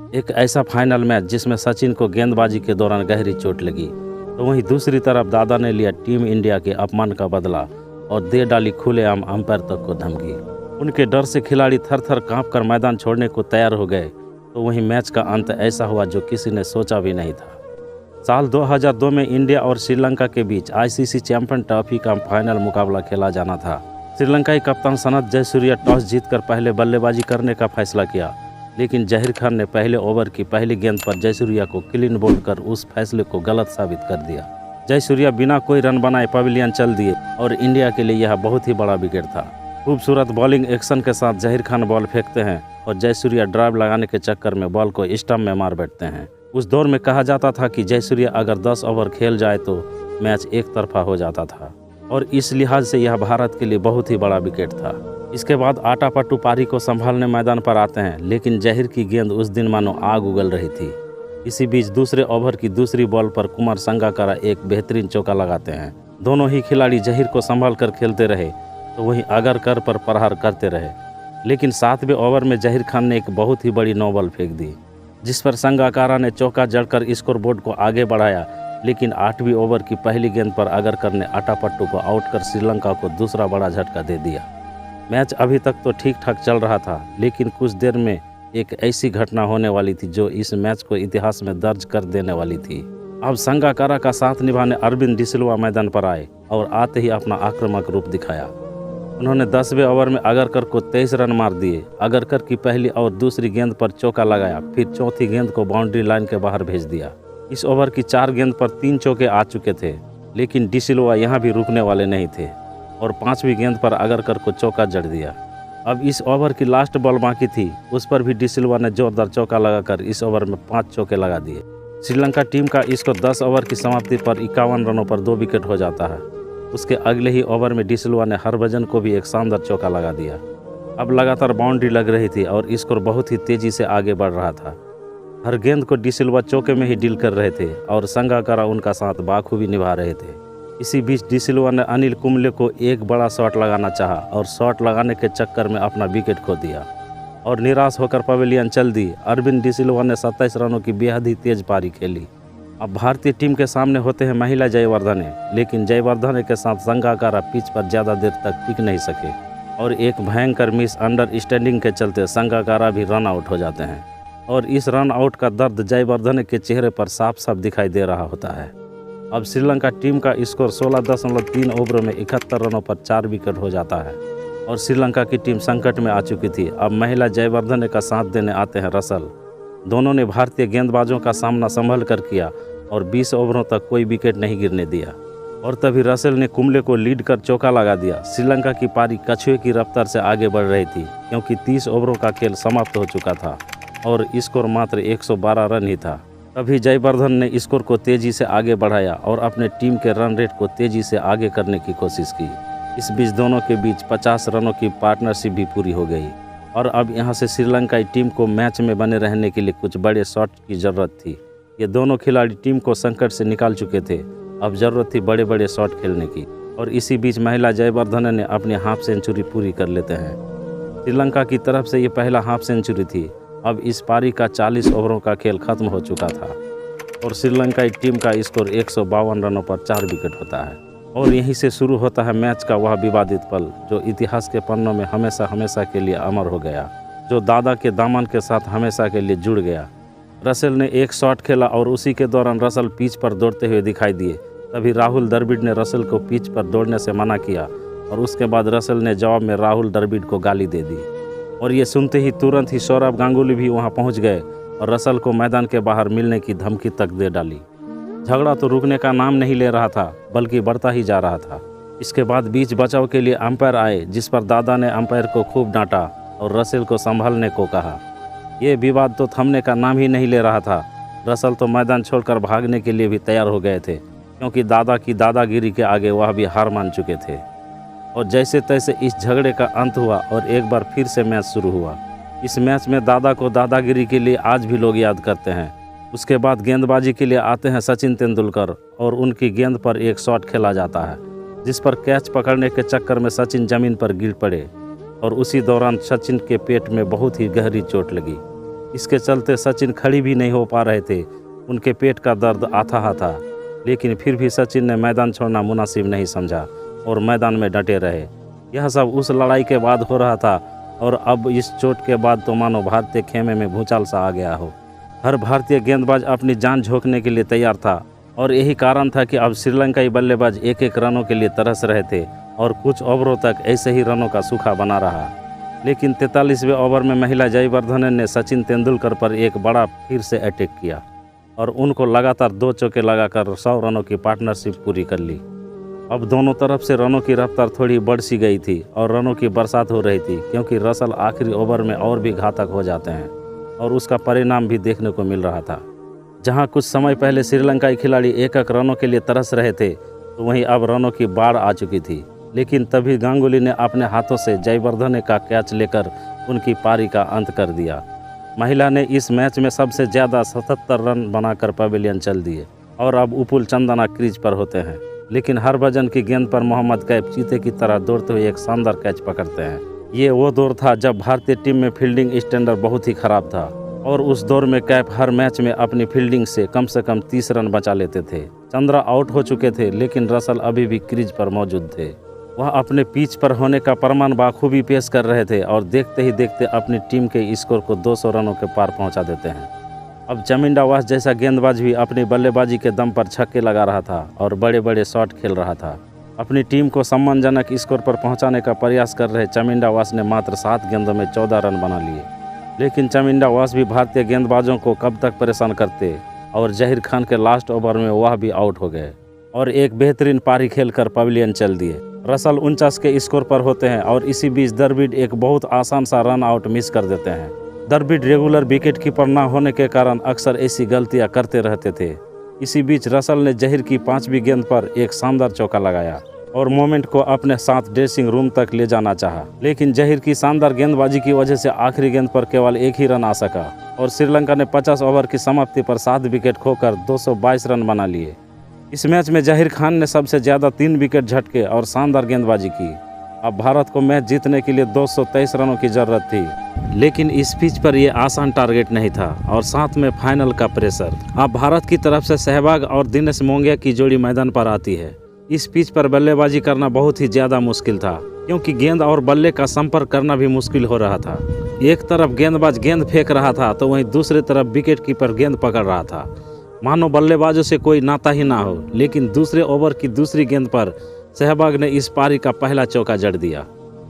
एक ऐसा final match जिसमें सचिन को गेंदबाजी के दौरान गहरी चोट लगी, तो वहीं दूसरी तरफ दादा ने लिया टीम इंडिया के अपमान का बदला और दे डाली खुलेआम अंपायर तक को धमकी। उनके डर से खिलाड़ी थर थर काँप कर मैदान छोड़ने को तैयार हो गए। तो वहीं मैच का अंत ऐसा हुआ जो किसी ने सोचा भी नहीं था। साल 2002 में इंडिया और श्रीलंका के बीच आईसीसी चैंपियन ट्रॉफी का फाइनल मुकाबला खेला जाना था। श्रीलंकाई कप्तान सनत जयसूर्या टॉस जीतकर पहले बल्लेबाजी करने का फैसला किया, लेकिन जहीर खान ने पहले ओवर की पहली गेंद पर जयसूर्या को क्लीन बोल्ड कर उस फैसले को गलत साबित कर दिया। जयसूर्या बिना कोई रन बनाए पवेलियन चल दिए और इंडिया के लिए यह बहुत ही बड़ा विकेट था। खूबसूरत बॉलिंग एक्शन के साथ जहीर खान बॉल फेंकते हैं और जयसूर्या ड्राइव लगाने के चक्कर में बॉल को स्टंप में मार बैठते हैं। उस दौर में कहा जाता था कि जयसूर्या अगर 10 ओवर खेल जाए तो मैच एक तरफा हो जाता था और इस लिहाज से यह भारत के लिए बहुत ही बड़ा विकेट था। इसके बाद आटापट्टू पारी को संभालने मैदान पर आते हैं, लेकिन जहीर की गेंद उस दिन मानो आग उगल रही थी। इसी बीच दूसरे ओवर की दूसरी बॉल पर कुमार संगाकारा एक बेहतरीन चौका लगाते हैं। दोनों ही खिलाड़ी जहीर को संभाल कर खेलते रहे तो वहीं अगरकर पर प्रहार करते रहे, लेकिन 7वें ओवर में जहीर खान ने एक बहुत ही बड़ी नो बॉल फेंक दी, जिस पर संगाकारा ने चौका जड़कर स्कोरबोर्ड को आगे बढ़ाया। लेकिन 8वीं ओवर की पहली गेंद पर अगरकर ने आटापट्टू को आउट कर श्रीलंका को दूसरा बड़ा झटका दे दिया। मैच अभी तक तो ठीक ठाक चल रहा था, लेकिन कुछ देर में एक ऐसी घटना होने वाली थी जो इस मैच को इतिहास में दर्ज कर देने वाली थी। अब संगाकारा का साथ निभाने अरविंद डिसिल्वा मैदान पर आए और आते ही अपना आक्रामक रूप दिखाया। उन्होंने 10वें ओवर में अगरकर को 23 रन मार दिए। अगरकर की पहली और दूसरी गेंद पर चौका लगाया, फिर चौथी गेंद को बाउंड्री लाइन के बाहर भेज दिया। इस ओवर की 4 गेंद पर 3 चौके आ चुके थे, लेकिन डिसिल्वा यहाँ भी रुकने वाले नहीं थे और 5वीं गेंद पर अगरकर को चौका जड़ दिया। अब इस ओवर की लास्ट बॉल बाकी थी, उस पर भी डिसिल्वा ने जोरदार चौका लगाकर इस ओवर में 5 चौके लगा दिए। श्रीलंका टीम का स्कोर 10 ओवर की समाप्ति पर 51 रनों पर 2 विकेट हो जाता है। उसके अगले ही ओवर में डिसिल्वा ने हरभजन को भी एक शानदार चौका लगा दिया। अब लगातार बाउंड्री लग रही थी और स्कोर बहुत ही तेजी से आगे बढ़ रहा था। हर गेंद को डिसिल्वा चौके में ही डील कर रहे थे और संगाकारा उनका साथ बाखूबी निभा रहे थे। इसी बीच डिसिल्वा ने अनिल कुंबले को एक बड़ा शॉट लगाना चाहा और शॉट लगाने के चक्कर में अपना विकेट खो दिया और निराश होकर पवेलियन चल दी। अरविंद डिसिल्वा ने 27 रनों की बेहद ही तेज पारी खेली। अब भारतीय टीम के सामने होते हैं महिला जयवर्धने, लेकिन जयवर्धने के साथ संगाकारा पिच पर ज़्यादा देर तक टिक नहीं सके और एक भयंकर मिस अंडरस्टैंडिंग के चलते संगाकारा भी रन आउट हो जाते हैं और इस रन आउट का दर्द जयवर्धने के चेहरे पर साफ साफ दिखाई दे रहा होता है। अब श्रीलंका टीम का स्कोर 16.3 ओवरों में 71 रनों पर 4 विकेट हो जाता है और श्रीलंका की टीम संकट में आ चुकी थी। अब महिला जयवर्धने का साथ देने आते हैं रसल। दोनों ने भारतीय गेंदबाजों का सामना संभल कर किया और 20 ओवरों तक कोई विकेट नहीं गिरने दिया और तभी रसल ने कुंबले को लीड कर चौका लगा दिया। श्रीलंका की पारी कछुए की रफ्तार से आगे बढ़ रही थी, क्योंकि 30 ओवरों का खेल समाप्त हो चुका था और स्कोर मात्र 112 रन ही था। तभी जयवर्धन ने स्कोर को तेजी से आगे बढ़ाया और अपने टीम के रन रेट को तेजी से आगे करने की कोशिश की। इस बीच दोनों के बीच 50 रनों की पार्टनरशिप भी पूरी हो गई और अब यहां से श्रीलंकाई टीम को मैच में बने रहने के लिए कुछ बड़े शॉट की ज़रूरत थी। ये दोनों खिलाड़ी टीम को संकट से निकाल चुके थे। अब ज़रूरत थी बड़े बड़े शॉट खेलने की और इसी बीच महिला जयवर्धने ने अपनी हाफ सेंचुरी पूरी कर लेते हैं। श्रीलंका की तरफ से ये पहला हाफ सेंचुरी थी। अब इस पारी का 40 ओवरों का खेल खत्म हो चुका था और श्रीलंकाई टीम का स्कोर 152 रनों पर 4 विकेट होता है और यहीं से शुरू होता है मैच का वह विवादित पल जो इतिहास के पन्नों में हमेशा हमेशा के लिए अमर हो गया, जो दादा के दामन के साथ हमेशा के लिए जुड़ गया। रसेल ने एक शॉट खेला और उसी के दौरान रसल पिच पर दौड़ते हुए दिखाई दिए। तभी राहुल द्रविड़ ने रसेल को पिच पर दौड़ने से मना किया और उसके बाद रसेल ने जवाब में राहुल द्रविड़ को गाली दे दी और ये सुनते ही तुरंत ही सौरव गांगुली भी वहां पहुंच गए और रसल को मैदान के बाहर मिलने की धमकी तक दे डाली। झगड़ा तो रुकने का नाम नहीं ले रहा था, बल्कि बढ़ता ही जा रहा था। इसके बाद बीच बचाव के लिए अंपायर आए, जिस पर दादा ने अंपायर को खूब डांटा और रसेल को संभालने को कहा। ये विवाद तो थमने का नाम ही नहीं ले रहा था। रसल तो मैदान छोड़कर भागने के लिए भी तैयार हो गए थे, क्योंकि दादा की दादागिरी के आगे वह भी हार मान चुके थे। और जैसे तैसे इस झगड़े का अंत हुआ और एक बार फिर से मैच शुरू हुआ। इस मैच में दादा को दादागिरी के लिए आज भी लोग याद करते हैं। उसके बाद गेंदबाजी के लिए आते हैं सचिन तेंदुलकर और उनकी गेंद पर एक शॉट खेला जाता है, जिस पर कैच पकड़ने के चक्कर में सचिन जमीन पर गिर पड़े और उसी दौरान सचिन के पेट में बहुत ही गहरी चोट लगी। इसके चलते सचिन खड़ी भी नहीं हो पा रहे थे। उनके पेट का दर्द अथाह था, लेकिन फिर भी सचिन ने मैदान छोड़ना मुनासिब नहीं समझा और मैदान में डटे रहे। यह सब उस लड़ाई के बाद हो रहा था और अब इस चोट के बाद तो मानो भारतीय खेमे में भूचाल सा आ गया हो। हर भारतीय गेंदबाज अपनी जान झोंकने के लिए तैयार था और यही कारण था कि अब श्रीलंकाई बल्लेबाज एक एक रनों के लिए तरस रहे थे और कुछ ओवरों तक ऐसे ही रनों का सूखा बना रहा। लेकिन 43वें ओवर में महिला जयवर्धने ने सचिन तेंदुलकर पर एक बड़ा फिर से अटैक किया और उनको लगातार 2 चौके लगाकर 100 रनों की पार्टनरशिप पूरी कर ली। अब दोनों तरफ से रनों की रफ्तार थोड़ी बढ़ सी गई थी और रनों की बरसात हो रही थी, क्योंकि रसल आखिरी ओवर में और भी घातक हो जाते हैं और उसका परिणाम भी देखने को मिल रहा था। जहां कुछ समय पहले श्रीलंकाई खिलाड़ी एक रनों के लिए तरस रहे थे, तो वहीं अब रनों की बाढ़ आ चुकी थी। लेकिन तभी गांगुली ने अपने हाथों से जयवर्धने का कैच लेकर उनकी पारी का अंत कर दिया। महिला ने इस मैच में सबसे ज़्यादा 77 रन बनाकर पवेलियन चल दिए और अब उपुल चंदना क्रीज पर होते हैं। लेकिन हरभजन की गेंद पर मोहम्मद कैफ चीते की तरह दौड़ते हुए एक शानदार कैच पकड़ते हैं। ये वो दौर था जब भारतीय टीम में फील्डिंग स्टैंडर्ड बहुत ही खराब था और उस दौर में कैफ हर मैच में अपनी फील्डिंग से कम 30 रन बचा लेते थे। चंद्रा आउट हो चुके थे, लेकिन रसल अभी भी क्रीज पर मौजूद थे। वह अपने पिच पर होने का प्रमाण बाखूबी पेश कर रहे थे और देखते ही देखते अपनी टीम के स्कोर को 200 रनों के पार पहुंचा देते हैं। अब चमिंडा वास जैसा गेंदबाज भी अपनी बल्लेबाजी के दम पर छक्के लगा रहा था और बड़े बड़े शॉट खेल रहा था। अपनी टीम को सम्मानजनक स्कोर पर पहुंचाने का प्रयास कर रहे चमिंडा वास ने मात्र 7 गेंदों में 14 रन बना लिए। लेकिन चमिंडा वास भी भारतीय गेंदबाजों को कब तक परेशान करते और जहीर खान के लास्ट ओवर में वह भी आउट हो गए और एक बेहतरीन पारी खेलकर पवेलियन चल दिए। रसल 49 के स्कोर पर होते हैं और इसी बीच द्रविड़ एक बहुत आसान सा रन आउट मिस कर देते हैं। द्रविड़ रेगुलर विकेट कीपर न होने के कारण अक्सर ऐसी गलतियां करते रहते थे। इसी बीच रसल ने जहीर की 5वीं गेंद पर एक शानदार चौका लगाया और मोमेंट को अपने साथ ड्रेसिंग रूम तक ले जाना चाहा, लेकिन जहीर की शानदार गेंदबाजी की वजह से आखिरी गेंद पर केवल एक ही रन आ सका और श्रीलंका ने 50 ओवर की समाप्ति पर 7 विकेट खोकर 222 रन बना लिए। इस मैच में जहीर खान ने सबसे ज़्यादा 3 विकेट झटके और शानदार गेंदबाजी की। अब भारत को मैच जीतने के लिए 223 रनों की ज़रूरत थी, लेकिन इस पिच पर यह आसान टारगेट नहीं था और साथ में फाइनल का प्रेशर। अब भारत की तरफ से सहवाग और दिनेश मोंगिया की जोड़ी मैदान पर आती है। इस पिच पर बल्लेबाजी करना बहुत ही ज़्यादा मुश्किल था, क्योंकि गेंद और बल्ले का संपर्क करना भी मुश्किल हो रहा था। एक तरफ गेंदबाज गेंद फेंक रहा था तो वहीं दूसरी तरफ विकेट कीपर गेंद पकड़ रहा था, मानो बल्लेबाजों से कोई नाता ही ना हो। लेकिन दूसरे ओवर की दूसरी गेंद पर सहवाग ने इस पारी का पहला चौका जड़ दिया।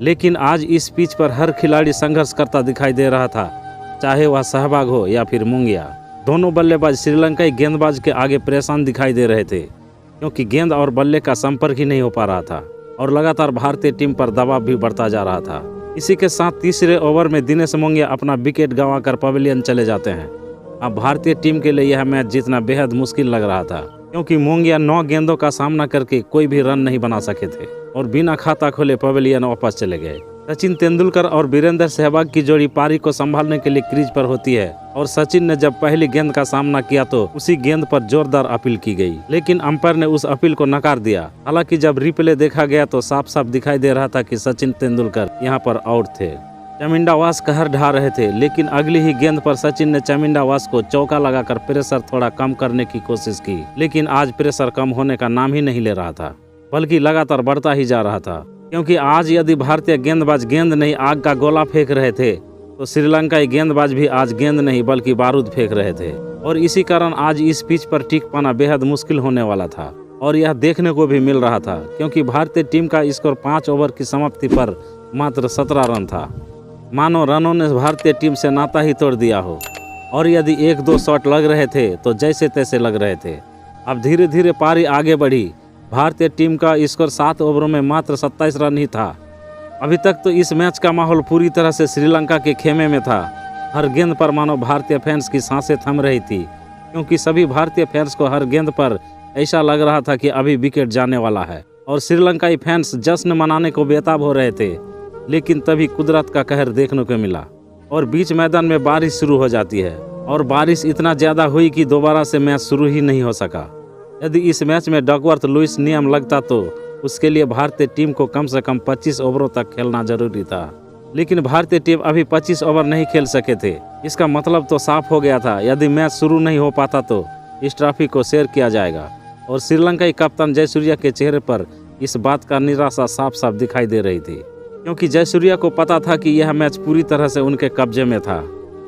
लेकिन आज इस पिच पर हर खिलाड़ी संघर्ष करता दिखाई दे रहा था, चाहे वह सहवाग हो या फिर मुंगिया। दोनों बल्लेबाज श्रीलंकाई गेंदबाज के आगे परेशान दिखाई दे रहे थे, क्योंकि गेंद और बल्ले का संपर्क ही नहीं हो पा रहा था और लगातार भारतीय टीम पर दबाव भी बढ़ता जा रहा था। इसी के साथ तीसरे ओवर में दिनेश मोंगिया अपना विकेट गंवाकर पवेलियन चले जाते हैं। अब भारतीय टीम के लिए यह मैच जीतना बेहद मुश्किल लग रहा था, क्योंकि मोंगिया 9 गेंदों का सामना करके कोई भी रन नहीं बना सके थे और बिना खाता खोले पवेलियन वापस चले गए। सचिन तेंदुलकर और वीरेंद्र सहवाग की जोड़ी पारी को संभालने के लिए क्रीज पर होती है और सचिन ने जब पहली गेंद का सामना किया तो उसी गेंद पर जोरदार अपील की गई, लेकिन अंपायर ने उस अपील को नकार दिया। हालांकि जब रिप्ले देखा गया तो साफ साफ दिखाई दे रहा था कि सचिन तेंदुलकर यहां पर आउट थे। चमिंडा वास कहर ढा रहे थे, लेकिन अगली ही गेंद पर सचिन ने चमिंडा वास को चौका लगाकर प्रेशर थोड़ा कम करने की कोशिश की। लेकिन आज प्रेशर कम होने का नाम ही नहीं ले रहा था, बल्कि लगातार बढ़ता ही जा रहा था, क्योंकि आज यदि भारतीय गेंदबाज गेंद नहीं आग का गोला फेंक रहे थे तो श्रीलंकाई गेंदबाज भी आज गेंद नहीं बल्कि बारूद फेंक रहे थे और इसी कारण आज इस पिच पर टिक पाना बेहद मुश्किल होने वाला था। और यह देखने को भी मिल रहा था, क्योंकि भारतीय टीम का स्कोर 5 ओवर की समाप्ति पर मात्र 17 रन था। मानो रनों ने भारतीय टीम से नाता ही तोड़ दिया हो और यदि 1-2 शॉट लग रहे थे तो जैसे तैसे लग रहे थे। अब धीरे धीरे पारी आगे बढ़ी। भारतीय टीम का स्कोर 7 ओवरों में मात्र 27 रन ही था। अभी तक तो इस मैच का माहौल पूरी तरह से श्रीलंका के खेमे में था। हर गेंद पर मानो भारतीय फैंस की सांसें थम रही थी, क्योंकि सभी भारतीय फैंस को हर गेंद पर ऐसा लग रहा था कि अभी विकेट जाने वाला है और श्रीलंकाई फैंस जश्न मनाने को बेताब हो रहे थे। लेकिन तभी कुदरत का कहर देखने को मिला और बीच मैदान में बारिश शुरू हो जाती है और बारिश इतना ज़्यादा हुई कि दोबारा से मैच शुरू ही नहीं हो सका। यदि इस मैच में डकवर्थ लुईस नियम लगता तो उसके लिए भारतीय टीम को कम से कम 25 ओवरों तक खेलना जरूरी था। लेकिन भारतीय टीम अभी 25 ओवर नहीं खेल सके थे। इसका मतलब तो साफ हो गया था, यदि मैच शुरू नहीं हो पाता तो इस ट्रॉफी को शेयर किया जाएगा। और श्रीलंकाई कप्तान जयसूर्या के चेहरे पर इस बात का निराशा साफ साफ दिखाई दे रही थी, क्योंकि जयसूर्या को पता था कि यह मैच पूरी तरह से उनके कब्जे में था।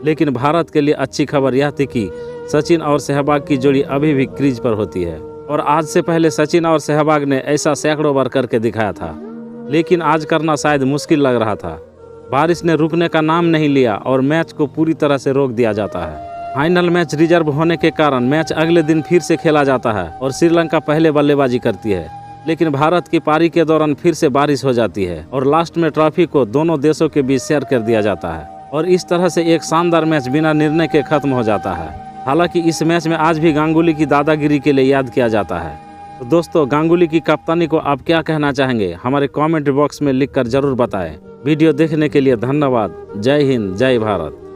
लेकिन भारत के लिए अच्छी खबर यह थी कि सचिन और सहवाग की जोड़ी अभी भी क्रीज पर होती है। और आज से पहले सचिन और सहवाग ने ऐसा सैकड़ों बार करके दिखाया था, लेकिन आज करना शायद मुश्किल लग रहा था। बारिश ने रुकने का नाम नहीं लिया और मैच को पूरी तरह से रोक दिया जाता है। फाइनल मैच रिजर्व होने के कारण मैच अगले दिन फिर से खेला जाता है और श्रीलंका पहले बल्लेबाजी करती है। लेकिन भारत की पारी के दौरान फिर से बारिश हो जाती है और लास्ट में ट्रॉफी को दोनों देशों के बीच शेयर कर दिया जाता है। और इस तरह से एक शानदार मैच बिना निर्णय के खत्म हो जाता है। हालांकि इस मैच में आज भी गांगुली की दादागिरी के लिए याद किया जाता है। तो दोस्तों, गांगुली की कप्तानी को आप क्या कहना चाहेंगे, हमारे कमेंट बॉक्स में लिखकर जरूर बताएं। वीडियो देखने के लिए धन्यवाद। जय हिंद, जय भारत।